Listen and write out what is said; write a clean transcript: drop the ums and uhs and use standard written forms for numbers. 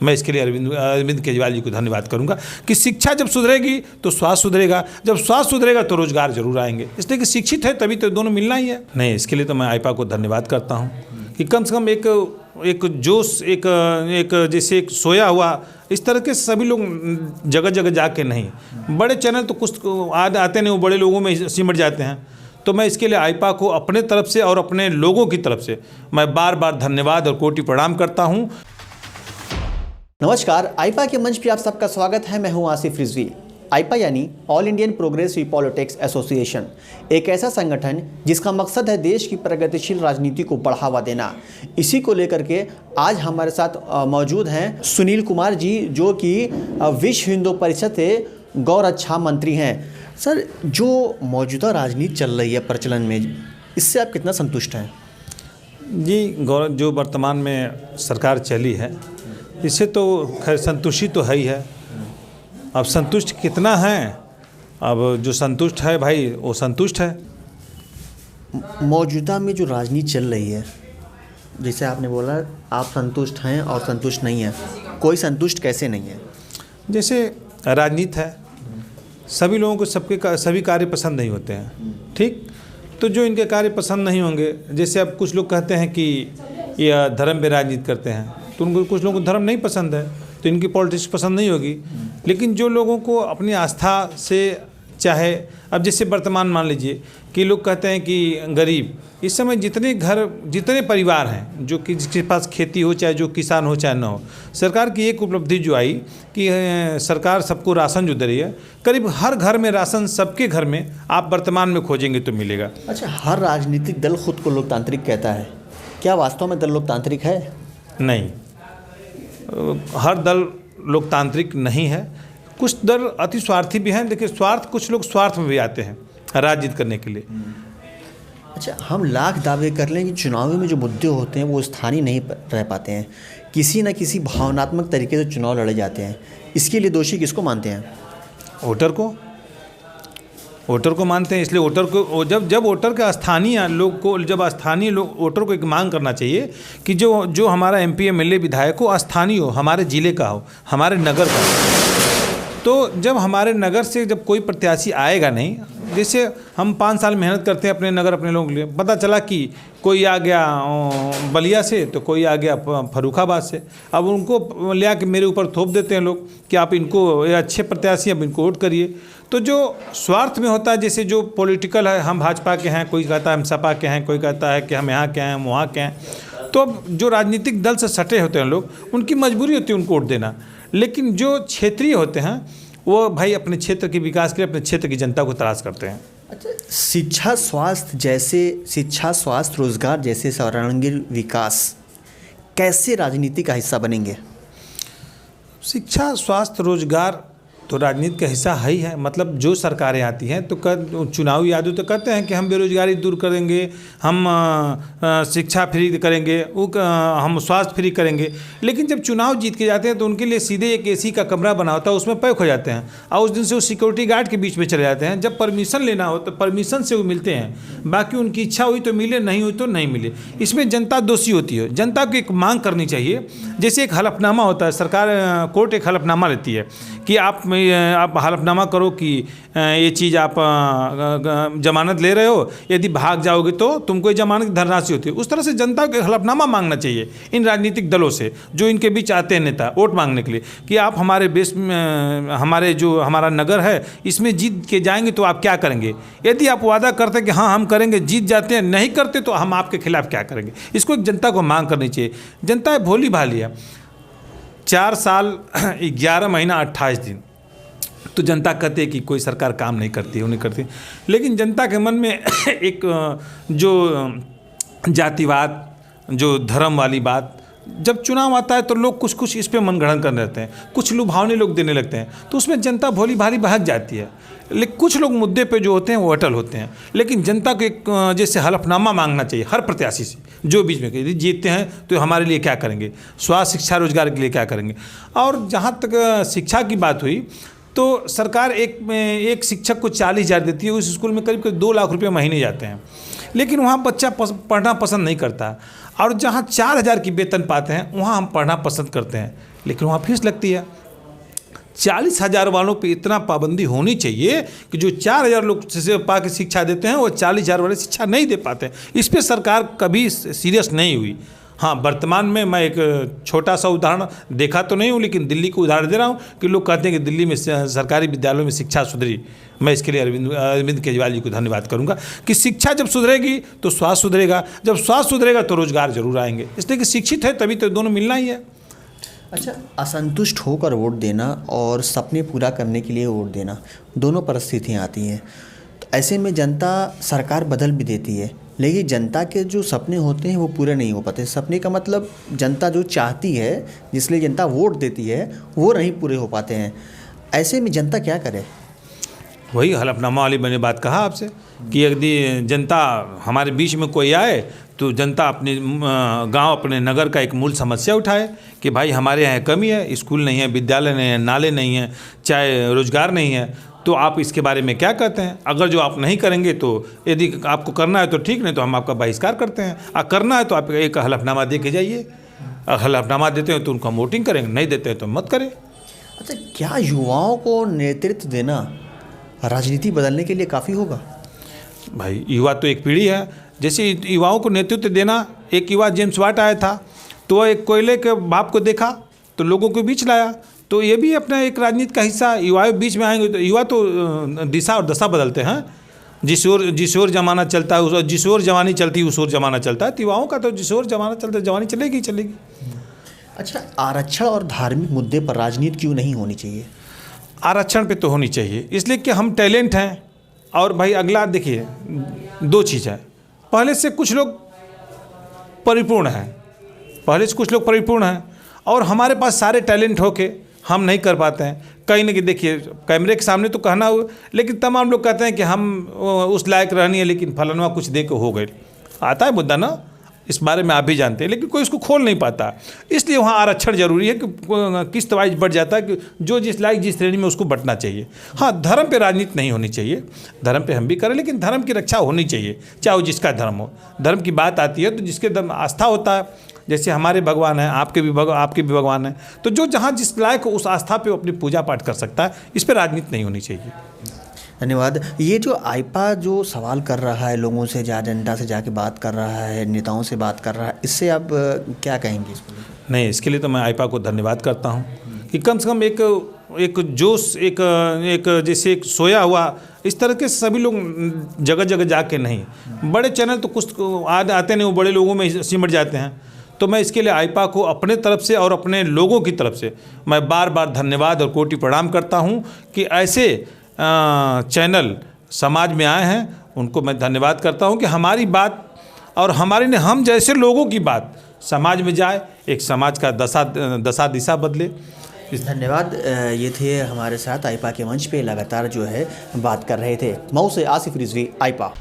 मैं इसके लिए अरविंद केजरीवाल जी को धन्यवाद करूंगा कि शिक्षा जब सुधरेगी तो स्वास्थ्य सुधरेगा, जब स्वास्थ्य सुधरेगा तो रोजगार जरूर आएंगे। इसलिए कि शिक्षित है तभी तो दोनों मिलना ही है। नहीं, इसके लिए तो मैं आईपा को धन्यवाद करता हूँ कि कम से कम एक जोश, एक जैसे एक सोया हुआ, इस तरह के सभी लोग जगह जगह जाके नहीं, बड़े चैनल तो कुछ आते नहीं, वो बड़े लोगों में सिमट जाते हैं। तो मैं इसके लिए आईपा को अपने तरफ से और अपने लोगों की तरफ से मैं बार बार धन्यवाद और कोटि प्रणाम करता हूं। नमस्कार, आईपा के मंच पे आप सबका स्वागत है। मैं हूं आसिफ रिजवी। आईपा यानी all Indian progressive politics association, एक ऐसा संगठन जिसका मकसद है देश की प्रगतिशील राजनीति को बढ़ावा देना। इसी को लेकर के आज हमारे साथ मौजूद हैं सुनील कुमार जी, जो कि विश्व हिंदू परिषद से गौ रक्षा मंत्री हैं। सर, जो मौजूदा राजनीति चल रही है प्रचलन में, इससे आप कितना संतुष्ट हैं? जी, जो वर्तमान में सरकार चली है, इससे तो खैर संतुष्टि तो है ही है। अब संतुष्ट कितना है, अब जो संतुष्ट है भाई वो संतुष्ट है। मौजूदा में जो राजनीति चल रही है, जैसे आपने बोला आप संतुष्ट हैं और संतुष्ट नहीं हैं, कोई संतुष्ट कैसे नहीं है? जैसे राजनीति है, सभी लोगों को सभी कार्य पसंद नहीं होते हैं, ठीक? तो जो इनके कार्य पसंद नहीं होंगे, जैसे अब कुछ लोग कहते हैं कि यह धर्म पे राजनीति करते हैं, तो उनको कुछ लोगों को धर्म नहीं पसंद है तो इनकी पॉलिटिक्स पसंद नहीं होगी। लेकिन जो लोगों को अपनी आस्था से, चाहे अब जैसे वर्तमान मान लीजिए कि लोग कहते हैं कि गरीब, इस समय जितने परिवार हैं जो कि जिसके पास खेती हो, चाहे जो किसान हो चाहे ना हो, सरकार की एक उपलब्धि जो आई कि सरकार सबको राशन जो दे रही है, करीब हर घर में राशन सबके घर में आप वर्तमान में खोजेंगे तो मिलेगा। अच्छा, हर राजनीतिक दल खुद को लोकतांत्रिक कहता है, क्या वास्तव में दल लोकतांत्रिक है? नहीं, हर दल लोकतांत्रिक नहीं है। कुछ दल अति स्वार्थी भी हैं। देखिए, कुछ लोग स्वार्थ में भी आते हैं राजनीति करने के लिए। अच्छा, हम लाख दावे कर लें कि चुनाव में जो मुद्दे होते हैं वो स्थानीय नहीं रह पाते हैं, किसी न किसी भावनात्मक तरीके से चुनाव लड़े जाते हैं। इसके लिए दोषी किसको मानते हैं? वोटर को मानते हैं। इसलिए वोटर को जब वोटर के स्थानीय लोग वोटर को एक मांग करना चाहिए कि जो हमारा MP MLA विधायक हो स्थानीय हो, हमारे ज़िले का हो, हमारे नगर का हो। तो जब हमारे नगर से जब कोई प्रत्याशी आएगा नहीं, जैसे हम 5 साल मेहनत करते हैं अपने नगर अपने लोगों के लिए, पता चला कि कोई आ गया बलिया से तो कोई आ गया फर्रुखाबाद से, अब उनको ले आके मेरे ऊपर थोप देते हैं लोग कि आप इनको, ये अच्छे प्रत्याशी, अब इनको वोट करिए। तो जो स्वार्थ में होता है, जैसे जो पॉलिटिकल है, हम भाजपा के हैं, कोई कहता है हम सपा के हैं, कोई कहता है कि हम यहाँ के हैं, हम वहाँ के हैं, तो अब जो राजनीतिक दल से सटे होते हैं लोग, उनकी मजबूरी होती है उनको वोट देना। लेकिन जो क्षेत्रीय होते हैं वो भाई अपने क्षेत्र के विकास के लिए अपने क्षेत्र की जनता को तलाश करते हैं। अच्छा, शिक्षा स्वास्थ्य रोजगार जैसे सर्वांगीण विकास कैसे राजनीति का हिस्सा बनेंगे? शिक्षा, स्वास्थ्य, रोजगार तो राजनीति का हिस्सा है ही है। मतलब जो सरकारें आती हैं तो चुनावी यादव तो कहते हैं कि हम बेरोजगारी दूर करेंगे, हम शिक्षा फ्री करेंगे, हम स्वास्थ्य फ्री करेंगे। लेकिन जब चुनाव जीत के जाते हैं तो उनके लिए सीधे एक AC का कमरा बना होता है, उसमें पैक हो जाते हैं और उस दिन से वो सिक्योरिटी गार्ड के बीच में चले जाते हैं। जब परमिशन लेना हो तो परमिशन से वो मिलते हैं, बाकी उनकी इच्छा हुई तो मिले, नहीं हुई तो नहीं मिले। इसमें जनता दोषी होती है। जनता को एक मांग करनी चाहिए, जैसे एक हलफनामा होता है, सरकार कोर्ट एक हलफनामा लेती है कि आप हलफनामा करो कि ये चीज़ आप जमानत ले रहे हो, यदि भाग जाओगे तो तुमको ये जमानत की धनराशि होती है। उस तरह से जनता को हलफनामा मांगना चाहिए इन राजनीतिक दलों से जो इनके बीच आते हैं नेता वोट मांगने के लिए कि आप हमारे बेस में, हमारा नगर है, इसमें जीत के जाएंगे तो आप क्या करेंगे। यदि आप वादा करते हैं कि हाँ हम करेंगे, जीत जाते हैं, नहीं करते तो हम आपके खिलाफ क्या करेंगे। इसको एक जनता को मांग करनी चाहिए। जनता भोली भाली है। 4 साल 11 महीना 28 दिन तो जनता कहती है कि कोई सरकार काम नहीं करती है, वो नहीं करती। लेकिन जनता के मन में एक जो जातिवाद, जो धर्म वाली बात, जब चुनाव आता है तो लोग कुछ इस पे मनगढ़ंत करने लगते हैं, कुछ लुभावने लोग देने लगते हैं, तो उसमें जनता भोली भाली बहक जाती है। लेकिन कुछ लोग मुद्दे पे जो होते हैं वो अटल होते हैं। लेकिन जनता को एक जैसे हलफनामा मांगना चाहिए हर प्रत्याशी से, जो बीच में यदि जीतते हैं तो हमारे लिए क्या करेंगे, स्वास्थ्य, शिक्षा, रोजगार के लिए क्या करेंगे। और जहाँ तक शिक्षा की बात हुई तो सरकार एक शिक्षक को 40,000 देती है, उस स्कूल में करीब करीब 2 लाख रुपये महीने जाते हैं, लेकिन वहाँ बच्चा पढ़ना पसंद नहीं करता। और जहाँ 4,000 की वेतन पाते हैं वहाँ हम पढ़ना पसंद करते हैं, लेकिन वहाँ फीस लगती है। 40,000 वालों पे इतना पाबंदी होनी चाहिए कि जो 4,000 लोग से पा के शिक्षा देते हैं वो 40,000 वाले शिक्षा नहीं दे पाते हैं। इस पर सरकार कभी सीरियस नहीं हुई। हाँ, वर्तमान में मैं एक छोटा सा उदाहरण देखा तो नहीं हूँ, लेकिन दिल्ली को उदाहरण दे रहा हूँ कि लोग कहते हैं कि दिल्ली में सरकारी विद्यालयों में शिक्षा सुधरी। मैं इसके लिए अरविंद केजरीवाल जी को धन्यवाद करूँगा कि शिक्षा जब सुधरेगी तो स्वास्थ्य सुधरेगा, जब स्वास्थ्य सुधरेगा तो रोजगार जरूर आएंगे। इसलिए कि शिक्षित है तभी तो दोनों मिलना ही है। अच्छा, असंतुष्ट होकर वोट देना और सपने पूरा करने के लिए वोट देना, दोनों परिस्थितियाँ आती हैं। तो ऐसे में जनता सरकार बदल भी देती है, लेकिन जनता के जो सपने होते हैं वो पूरे नहीं हो पाते। सपने का मतलब जनता जो चाहती है, जिसलिए जनता वोट देती है, वो नहीं पूरे हो पाते हैं। ऐसे में जनता क्या करे? वही हलफनामा वाली मैंने बात कहा आपसे कि यदि जनता हमारे बीच में कोई आए तो जनता अपने गांव, अपने नगर का एक मूल समस्या उठाए कि भाई हमारे यहाँ कमी है, स्कूल नहीं है, विद्यालय नहीं है, नाले नहीं है, चाहे रोजगार नहीं है, तो आप इसके बारे में क्या कहते हैं? अगर जो आप नहीं करेंगे तो यदि आपको करना है तो ठीक, नहीं तो हम आपका बहिष्कार करते हैं। करना है तो आप एक हलफनामा दे के जाइए, हलफनामा देते हैं तो उनको हम वोटिंग करेंगे, नहीं देते हैं तो मत करें। अच्छा, क्या युवाओं को नेतृत्व देना राजनीति बदलने के लिए काफ़ी होगा? भाई, युवा तो एक पीढ़ी है। जैसे युवाओं को नेतृत्व देना, एक युवा जेम्स वाट आया था तो वह एक कोयले के बाप को देखा तो लोगों के बीच लाया, तो ये भी अपना एक राजनीति का हिस्सा। युवा बीच में आएंगे तो युवा तो दिशा और दशा बदलते हैं। जिस ओर जमाना चलता है, जिस ओर जवानी चलती है उस ओर जमाना चलता है। तो युवाओं का तो जिस ओर जमाना चलता है जवानी चलेगी ही चलेगी। अच्छा, आरक्षण और धार्मिक मुद्दे पर राजनीति क्यों नहीं होनी चाहिए? आरक्षण पे तो होनी चाहिए, इसलिए कि हम टैलेंट हैं। और भाई अगला देखिए, 2 चीज़ है, पहले से कुछ लोग परिपूर्ण हैं, और हमारे पास सारे टैलेंट होके हम नहीं कर पाते हैं। कहीं ना कहीं देखिए, कैमरे के सामने तो कहना हो, लेकिन तमाम लोग कहते हैं कि हम उस लायक रहनी है, लेकिन फलाना कुछ दे के हो गए। आता है मुद्दा ना, इस बारे में आप भी जानते हैं, लेकिन कोई इसको खोल नहीं पाता। इसलिए वहाँ आरक्षण जरूरी है कि किस्त वाइज बढ़ जाता है कि जो जिस लायक जिस श्रेणी में उसको बंटना चाहिए। हाँ, धर्म पे राजनीति नहीं होनी चाहिए, धर्म पे हम भी करें, लेकिन धर्म की रक्षा होनी चाहिए, चाहे वो जिसका धर्म हो। धर्म की बात आती है तो जिसके धर्म आस्था होता है, जैसे हमारे भगवान हैं, आपके भी भगवान हैं, तो जो जहाँ जिस लायक उस आस्था पे अपनी पूजा पाठ कर सकता है। इस पर राजनीति नहीं होनी चाहिए। धन्यवाद। ये जो आईपा जो सवाल कर रहा है, लोगों से जनता से जाके बात कर रहा है, नेताओं से बात कर रहा है, इससे आप क्या कहेंगे इसको? नहीं, इसके लिए तो मैं आईपा को धन्यवाद करता हूँ कि कम से कम एक जोश, एक जैसे एक सोया हुआ, इस तरह के सभी लोग जगह जगह जाके नहीं, बड़े चैनल तो कुछ आते नहीं, वो बड़े लोगों में सिमट जाते हैं। तो मैं इसके लिए आईपा को अपने तरफ से और अपने लोगों की तरफ से मैं बार बार धन्यवाद और कोटि प्रणाम करता हूँ कि ऐसे चैनल समाज में आए हैं। उनको मैं धन्यवाद करता हूं कि हमारी बात और हम जैसे लोगों की बात समाज में जाए, एक समाज का दशा दिशा बदले। धन्यवाद। ये थे हमारे साथ आईपा के मंच पे लगातार जो है बात कर रहे थे। मऊ से आसिफ रिजवी, आईपा।